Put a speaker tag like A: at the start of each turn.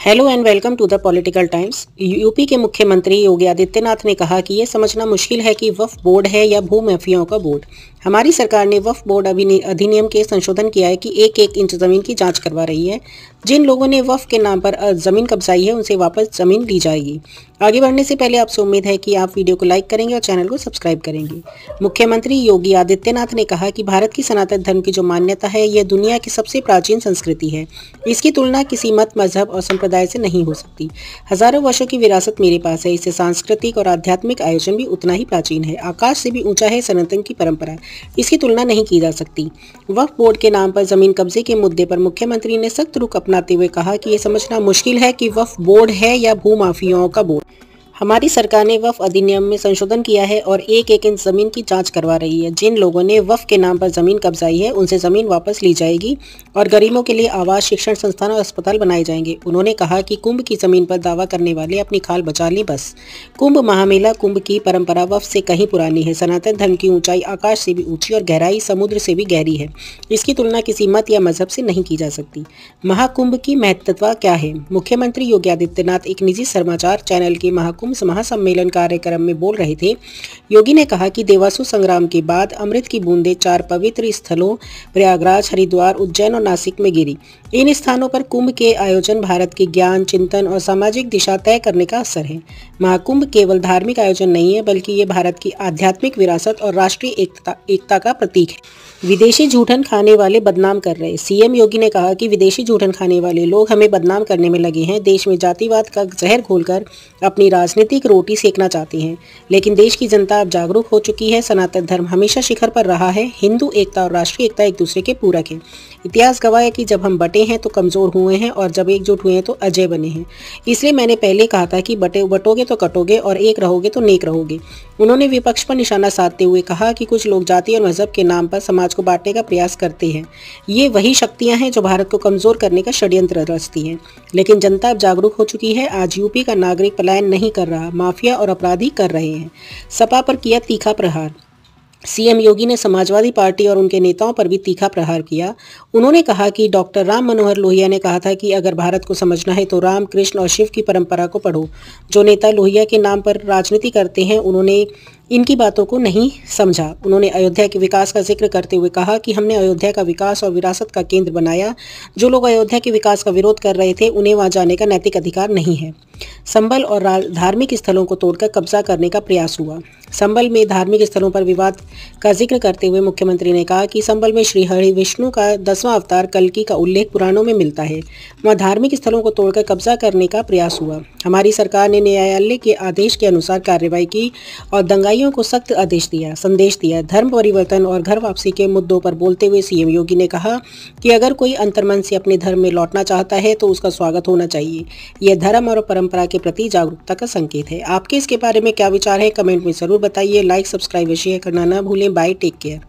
A: Hello and welcome to the political times. UP के मुख्यमंत्री योगी आदित्यनाथ ने कहा कि ये समझना मुश्किल है कि वक्फ बोर्ड है या भूमाफियाओं का बोर्ड। हमारी सरकार ने वक्फ बोर्ड अधिनियम के संशोधन किया है कि एक एक इंच जमीन की जांच करवा रही है। जिन लोगों ने वक्फ के नाम पर जमीन कब्जाई है उनसे वापस जमीन ली जाएगी। आगे बढ़ने से पहले आपसे उम्मीद है कि आप वीडियो को लाइक करेंगे और चैनल को सब्सक्राइब करेंगे। मुख्यमंत्री योगी आदित्यनाथ ने कहा कि भारत की सनातन धर्म की जो मान्यता है यह दुनिया की सबसे प्राचीन संस्कृति है। इसकी तुलना किसी मत, मजहब और संप्रदाय से नहीं हो सकती। हजारों वर्षों की विरासत मेरे पास है। इससे सांस्कृतिक और आध्यात्मिक आयोजन भी उतना ही प्राचीन है। आकाश से भी ऊंचा है सनातन की परंपरा। इसकी तुलना नहीं की जा सकती। वक्फ बोर्ड के नाम पर जमीन कब्जे के मुद्दे पर मुख्यमंत्री ने सख्त रुख अपनाते हुए कहा कि यह समझना मुश्किल है कि वक्फ बोर्ड है या भूमाफियाओं का बोर्ड। हमारी सरकार ने वक्फ अधिनियम में संशोधन किया है और एक एक इंच जमीन की जांच करवा रही है। जिन लोगों ने वक्फ के नाम पर जमीन कब्जाई है उनसे जमीन वापस ली जाएगी और गरीबों के लिए आवास, शिक्षण संस्थान और अस्पताल बनाए जाएंगे। उन्होंने कहा कि कुंभ की जमीन पर दावा करने वाले अपनी खाल बचा लें बस। कुंभ महामेला, कुंभ की परंपरा वक्फ से कहीं पुरानी है। सनातन धर्म की ऊंचाई आकाश से भी ऊंची और गहराई समुद्र से भी गहरी है। इसकी तुलना किसी मत या मजहब से नहीं की जा सकती। महाकुंभ की महत्वता क्या है? मुख्यमंत्री योगी आदित्यनाथ एक निजी समाचार चैनल के महाकुंभ महासम्मेलन कार्यक्रम में बोल रहे थे। योगी ने कहा कि देवासु संग्राम के बाद अमृत की बूंदें 4 पवित्र स्थलों प्रयागराज, हरिद्वार, उज्जैन और नासिक में गिरी। इन स्थानों पर कुंभ के आयोजन भारत के ज्ञान, चिंतन और सामाजिक दिशा तय करने का अवसर है। महाकुंभ केवल धार्मिक आयोजन नहीं है बल्कि ये भारत की आध्यात्मिक विरासत और राष्ट्रीय एकता का प्रतीक है। विदेशी जूठन खाने वाले बदनाम कर रहे। सीएम योगी ने कहा कि विदेशी जूठन खाने वाले लोग हमें बदनाम करने में लगे हैं। देश में जातिवाद का जहर घोलकर अपनी राजनीतिक रोटी सेकना चाहते हैं। लेकिन देश की जनता अब जागरूक हो चुकी है। सनातन धर्म हमेशा शिखर पर रहा है। हिंदू एकता और राष्ट्रीय एकता एक दूसरे के पूरक है। इतिहास गवाह है कि जब हम बटे हैं तो कमजोर हुए हैं और जब एकजुट हुए हैं तो अजय बने हैं। इसलिए मैंने पहले कहा था कि बटोगे तो कटोगे और एक रहोगे तो नेक रहोगे। उन्होंने विपक्ष पर निशाना साधते हुए कहा कि कुछ लोग जाति और मजहब के नाम पर समाज को बांटने का प्रयास करते हैं। ये वही शक्तियां हैं जो भारत को कमजोर करने का षड्यंत्र रचती हैं। लेकिन जनता अब जागरूक हो चुकी है। आज यूपी का नागरिक पलायन नहीं कर रहा, माफिया और अपराधी कर रहे हैं। सपा पर किया तीखा प्रहार। सीएम योगी ने समाजवादी पार्टी और उनके नेताओं पर भी तीखा प्रहार किया। उन्होंने कहा कि डॉक्टर राम मनोहर लोहिया ने कहा था कि अगर भारत को समझना है तो राम, कृष्ण और शिव की परंपरा को पढ़ो। जो नेता लोहिया के नाम पर राजनीति करते हैं उन्होंने इनकी बातों को नहीं समझा। उन्होंने अयोध्या के विकास का जिक्र करते हुए कहा कि हमने अयोध्या का विकास और विरासत का केंद्र बनाया। जो लोग अयोध्या के विकास का विरोध कर रहे थे उन्हें वहां जाने का नैतिक अधिकार नहीं है। संबल और धार्मिक स्थलों को तोड़कर कब्जा करने का प्रयास हुआ। संबल में धार्मिक स्थलों पर विवाद का जिक्र करते हुए मुख्यमंत्री ने कहा कि संबल में श्री हरि विष्णु का 10वां अवतार कल्कि का उल्लेख पुराणों में मिलता है। वहां धार्मिक स्थलों को तोड़कर कब्जा करने का प्रयास हुआ। हमारी सरकार ने न्यायालय के आदेश के अनुसार कार्रवाई की और दंगाइयों को सख्त संदेश दिया। धर्म परिवर्तन और घर वापसी के मुद्दों पर बोलते हुए सीएम योगी ने कहा कि अगर कोई अंतर्मन से अपने धर्म में लौटना चाहता है तो उसका स्वागत होना चाहिए। यह धर्म और परंपरा के प्रति जागरूकता का संकेत है। आपके इसके बारे में क्या विचार है? कमेंट में जरूर बताइए। लाइक, सब्सक्राइब और शेयर करना ना भूलें। Bye, take care.